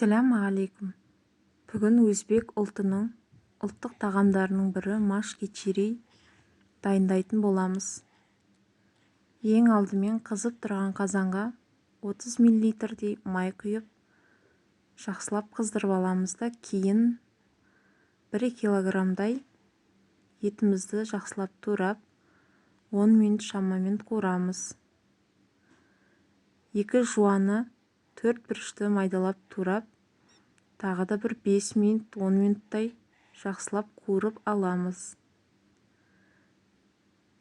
Ассалаумағалейкум. Бүгін өзбек ұлтының ұлттық тағамдарының бірі маш кечерей дайындайтын боламыз. Ең алдымен қызып тұрған қазанға 30 мл май құйып, жақсылап қыздырып аламыз да кейін 1 килограммдай етімізді жақсылап турап 10 минут шамамен қуырамыз. 2 жуаны 4 бүрішті майдалап турап, тағы да бір 5 минут 10 минуттай жақсылап қуырып аламыз.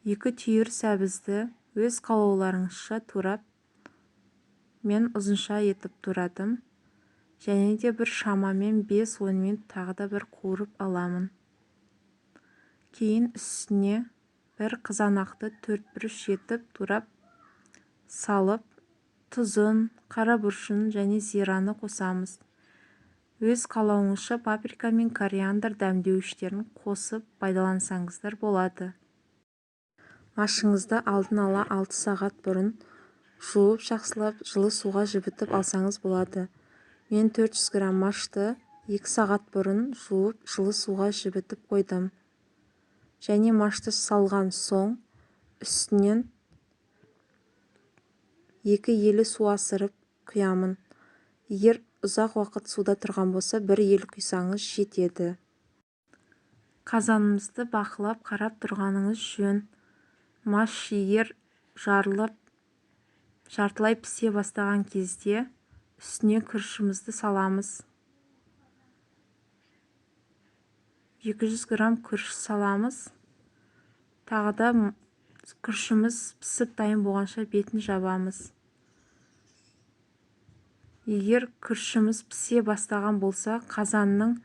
2 түйір сәбізді өз қалауларыңызша турап, мен ұзынша етіп турадым, және де бір шамамен 5-10 минут тағы да бір қуырып аламын. Кейін үстіне бір қызанақты 4 бүріш етіп турап салып, тұзын, қара бұршын және зираны қосамыз. Өз қалауыңызша паприка мен кориандр дәмдеуіштерін қосып пайдалансаңыздар болады. Машыңызды алдын ала 6 сағат бұрын жуып жақсылап жылы суға жібітіп алсаңыз болады. Мен 400 грамм машты 2 сағат бұрын жуып жылы суға жібітіп қойдым. Және машты салған соң үстінен 2 елі су асырып құямын. Егер ұзақ уақыт суда тұрған болса, 1 ел құйсаңыз жетеді. Қазанымызды бақылап қарап тұрғаныңыз жөн. Маш егер жарылып, жартылай пісе бастаған кезде үстіне күрішімізді саламыз. 200 грамм күріш саламыз. Тағы да күрішіміз пісіп дайын болғанша бетін жабамыз. Егер күрішіміз пісе бастаған болса, қазанның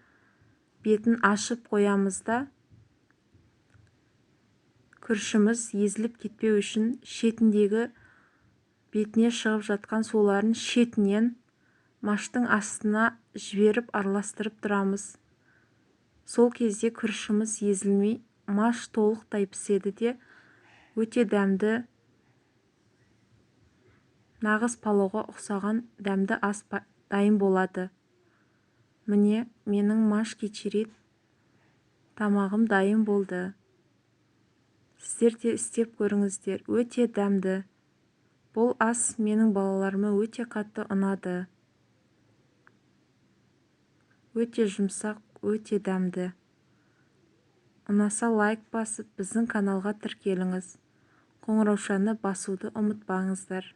бетін ашып қоямыз да, күрішіміз езіліп кетпеу үшін шетіндегі бетіне шығып жатқан суларын шетінен маштың астына жіберіп араластырып тұрамыз. Сол кезде күрішіміз езілмей, маш толықтай піседі де, өте дәмді, нағыз палауға ұқсаған дәмді ас дайын болады. Міне, менің маш кечерей тамағым дайын болды. Сіздер де істеп көріңіздер, өте дәмді. Бұл ас менің балаларыма өте қатты ұнады. Өте жұмсақ, өте дәмді. Ұнаса лайк басып, біздің каналға тіркеліңіз. Қоңыраушаны басуды ұмытпаңыздар.